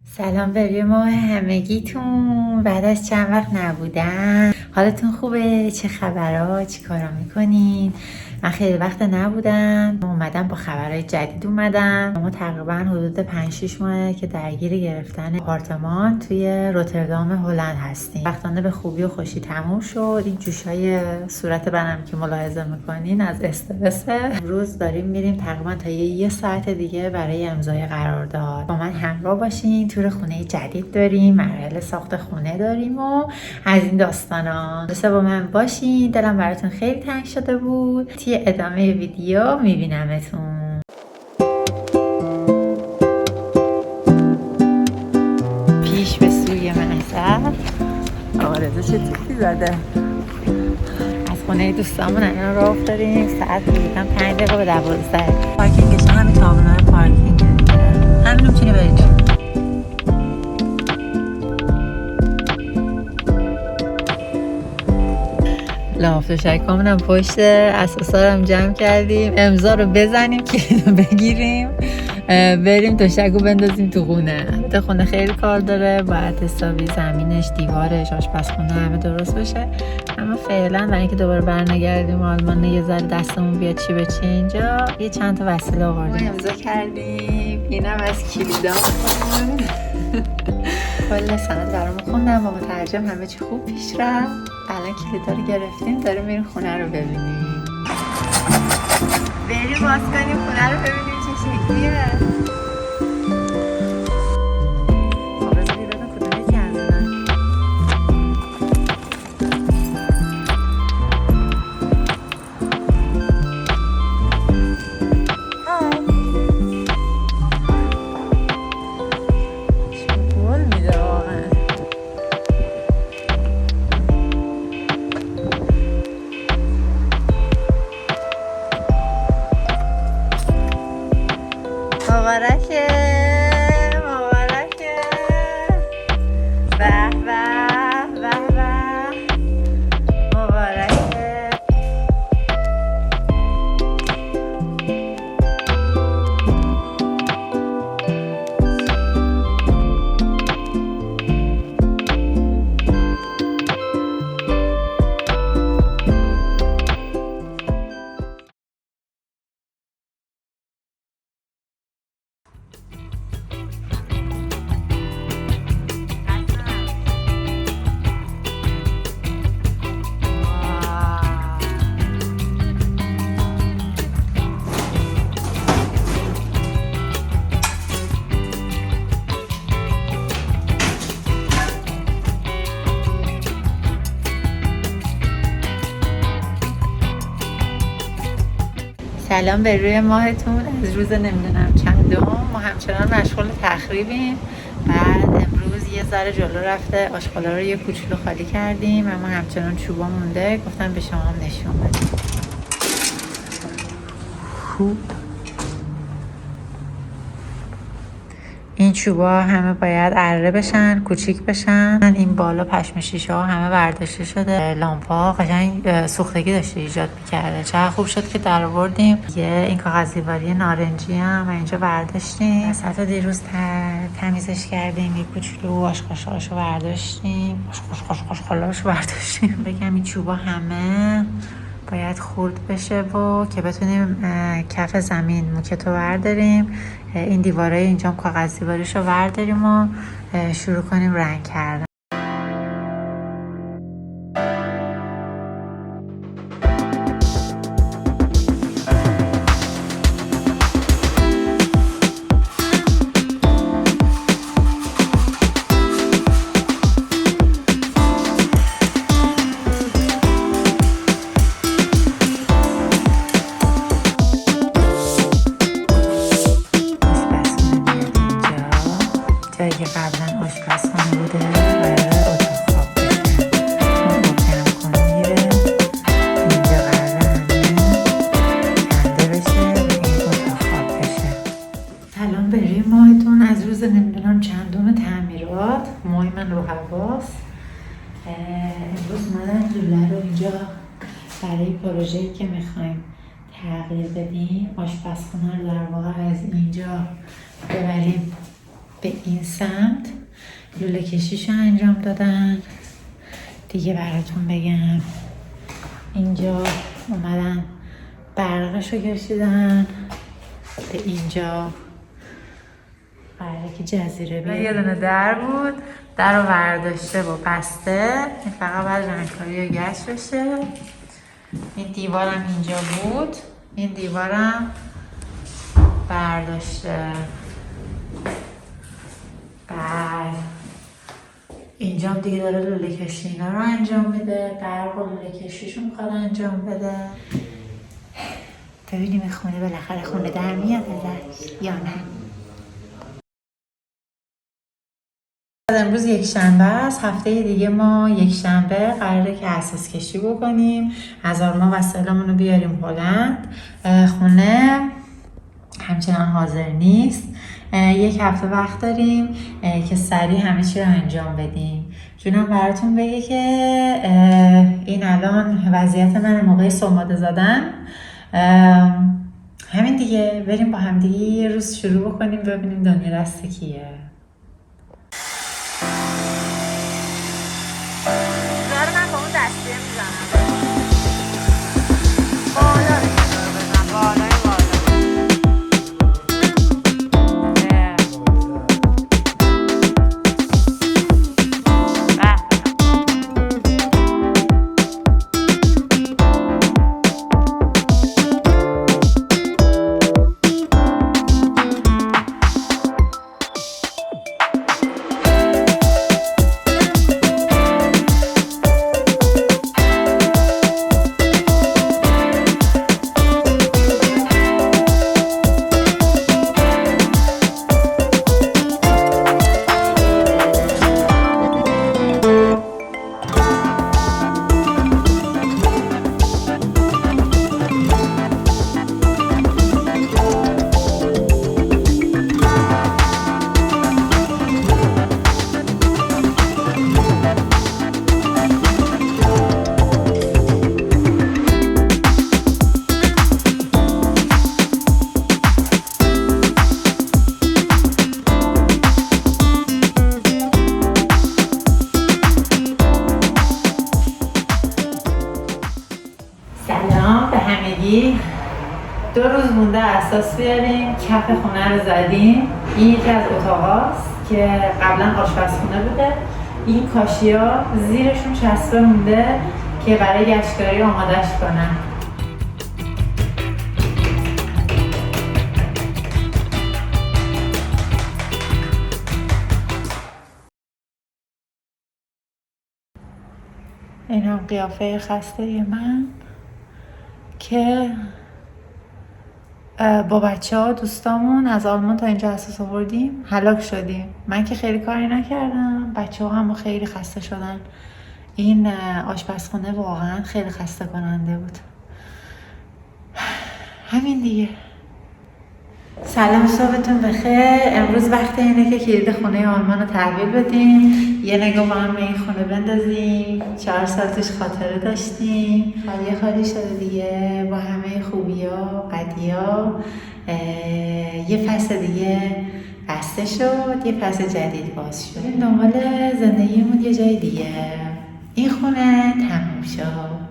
سلام به روی ماه همگیتون. بعد از چند وقت نبودم، حالتون خوبه؟ چه خبرها؟ چی کارا میکنین؟ من خیلی وقت نبودم، اومدم با خبرهای جدید اومدم. ما تقریبا حدود 5-6 ماه که درگیر گرفتن آپارتمان توی روتردام هلند هستیم. وقتانه به خوبی و خوشی تموم شد. این جوشای صورت منم که ملاحظه میکنین از استرسه. امروز داریم میریم تقریبا تا یه ساعت دیگه برای امضای قرارداد. با من همراه باشین. تور خونه جدید داریم، مراحل ساخت خونه داریم و از این داستانا. دوستا با من باشین. دلم براتون خیلی تنگ شده بود. توی ادامه ویدیو میبینمتون. پیش به سوی محضر. آرزو چه تیپی زده. از خونه دوستامون الان راه افتادیم. ساعت بودم 5 دقیقه به 12. پارکینگش همین تابلوهای پارکینگ همین میتونی برید. لاف شکامونم پشت اساسارم جمع کردیم. امضا رو بزنیم که بگیریم بریم تشکو بندازیم تو خونه. البته خونه خیلی کار داره، باید حسابی زمینش، دیوارش، آشپزخونه همه درست بشه. اما فعلا برای اینکه دوباره برنگردیم آلمان یه ذره دستمون بیاد چی به چی اینجا یه چند تا وسیله آوردیم. ما امضا کردیم. اینم از کلیدامون. کل سند برامون خوندم با مترجم، همه چی خوب پیش رفت. الان کلیدا رو گرفتیم، داریم میریم خونه رو ببینیم. بریم باز کنیم خونه رو ببینیم چه شکلیه. مبارکه مبارکه. به به به به. مبارکه. سلام به روی ماهتون. از روز نمیدونم چندم ما همچنان مشغول تخریبیم. بعد امروز یه ذره جلو رفته آشغالا رو یه کوچولو خالی کردیم، اما همچنان چوبا مونده. گفتم به شما هم نشون بدم. خوب این چوبا همه باید اره بشن، کوچیک بشن. این بالا پشم شیشه ها همه برداشته شده. لامپا قشنگ سوختگی داشته ایجاد میکرده. چقدر خوب شد که در آوردیم. این کاغذ دیواری نارنجی هم اینجا برداشتیم. وسط دیروز تمیزش کردیم. یه کوچولو آشغالاشو برداشتیم. آشغالاشو برداشتیم. بگم این چوبا همه باید خورد بشه و که بتونیم کف زمین موکتو برداریم. این دیوارای اینجا هم کاغذ دیواریشو برداریم و شروع کنیم رنگ کردن. جایی که قبلا آشپزخانه بوده قراره اتاق خواب بشه. اون جمع کنه میره اینجا قراره کنده بشه و این اتاق خواب بشه. سلام به روی ماهتون. از روز نمیدونم چندم تعمیرات. موی من رو حواس. امروز اومدن لوله رو اینجا برای پروژه‌ای که میخوایم تغییر بدیم آشپزخانه رو در واقع از اینجا ببریم به این سمت لوله کشیشو انجام دادن. دیگه براتون بگم اینجا اومدن برقشو کشیدن، به اینجا قراره که جزیره بیاد. یه دونه در بود، در رو برداشته و بسته، این فقط باید رنگکاری و گشت بشه. این دیوارم اینجا بود، این دیوارم برداشته. بعد اینجا هم دیگه داره لوله کشی اینا رو انجام میده، برق و لوله کشیشو میخواد انجام بده. ببینیم این خونه بالاخره خونه در میاد ازش یا نه. امروز یک شنبه است. هفته دیگه ما یک شنبه قراره که اساس کشی بکنیم، از آلمان وسایلمون رو بیاریم هلند. خونه همچنان حاضر نیست. یک هفته وقت داریم که سریع همه چی رو انجام بدیم. جونم براتون بگه که این الان وضعیت من موقع سماده زدن. همین دیگه، بریم با هم دیگه یه روز شروع بکنیم ببینیم دنیا دست کیه. من با اون دستیه میزنم بالا بزن بالای دو روز مونده اساس بیاریم. کف خونه رو زدیم. این یکی از اتاقاست که قبلا آشپزخونه بوده. این کاشیا زیرشون چسبه مونده که برای گچکاری آمادش کنن. این هم قیافه خسته من که با بچه ها دوستامون از آلمان تا اینجا اساس آوردیم، هلاک شدیم. من که خیلی کاری نکردم، بچه ها هم خیلی خسته شدن. این آشپزخونه واقعا خیلی خسته کننده بود. همین دیگه. سلام، صبحتون بخیر. امروز وقت اینه که کلید خونه آلمان رو تحویل بدیم. یه نگاه با هم به این خونه بندازیم. 4 سال توش خاطره داشتیم، خالی شده دیگه با همه خوبیا قدیا. یه فصل دیگه بسته شد، یه فصل جدید باز شد. دنبال زندگیمون یه جای دیگه. این خونه تموم شد.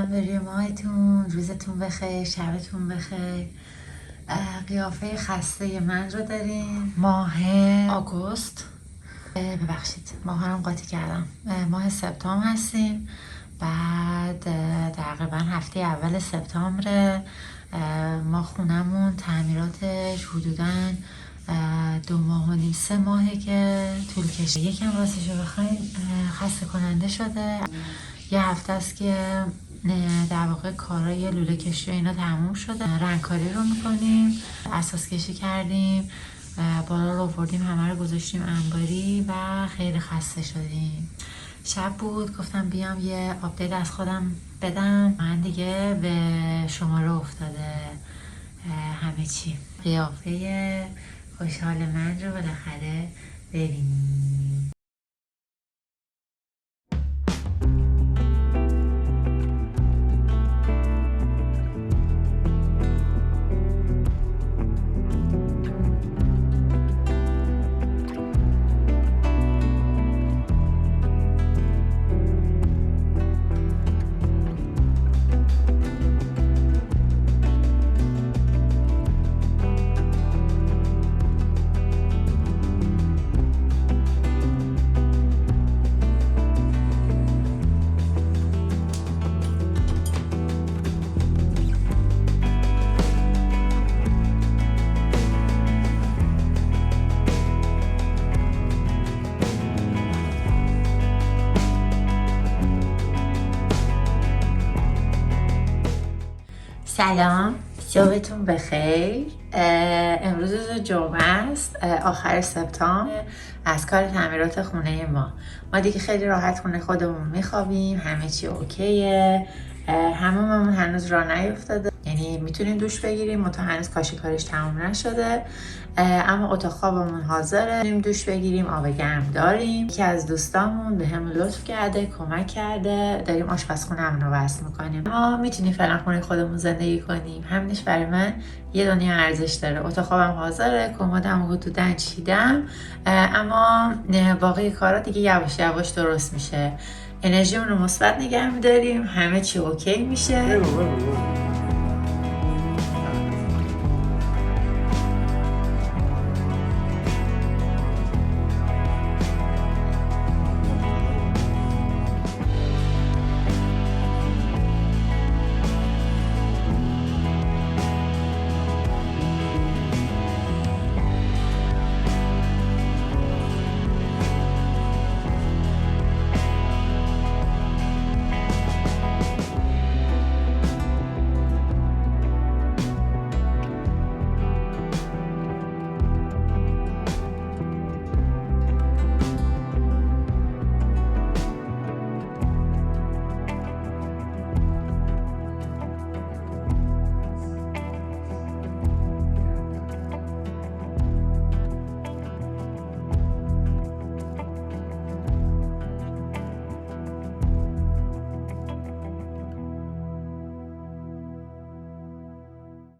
سلام به روی ماهتون، روزتون بخیر، شبتون بخیر. قیافه خسته من رو داریم. ماه آگوست، ببخشید ماهارم قاطی کردم، ماه سپتامبر هستیم. بعد تقریبا هفته اول سپتامبر. ما خونمون تعمیراتش حدوداً 2 ماه و نیم 3 ماهه که طول کشید. یکم راستش رو بخواین خسته کننده شده. یه هفته است که در واقع کارای لوله کشی و اینا تموم شده. رنگکاری رو میکنیم، اساس کشی کردیم، بالا رو آوردیم، همه رو گذاشتیم انباری و خیلی خسته شدیم. شب بود گفتم بیام یه آپدیت از خودم بدم. من دیگه به شماره افتاده همه چی. قیافه خوشحال من رو بالاخره ببینیم. سلام، صبحتون بخیر. امروز روز جمعه است، آخر سپتامبر. از کار تعمیرات خونه ما دیگه خیلی راحت خونه خودمون میخوابیم، همه چی اوکیه. حموممون هنوز راه نیفتاده، یعنی میتونیم دوش بگیریم، منتها هنوز کارش تموم نشده. اما اتاق خوابمون حاضره، میتونیم دوش بگیریم، آب گرم داریم. یکی از دوستامون به همون لطف کرده، کمک کرده، داریم آشپزخونه‌مون رو وصل میکنیم. ما میتونیم فعلا خونه خودمون زندگی کنیم، همینش برای من یه دنیا ارزش داره. اتاق خوابم حاضره، کمدم حدوداً چیدم، اما باقی کارا دیگه یواش یواش درست میشه. انرژیمون رو مثبت نگه میداریم، همه چی اوکی میشه.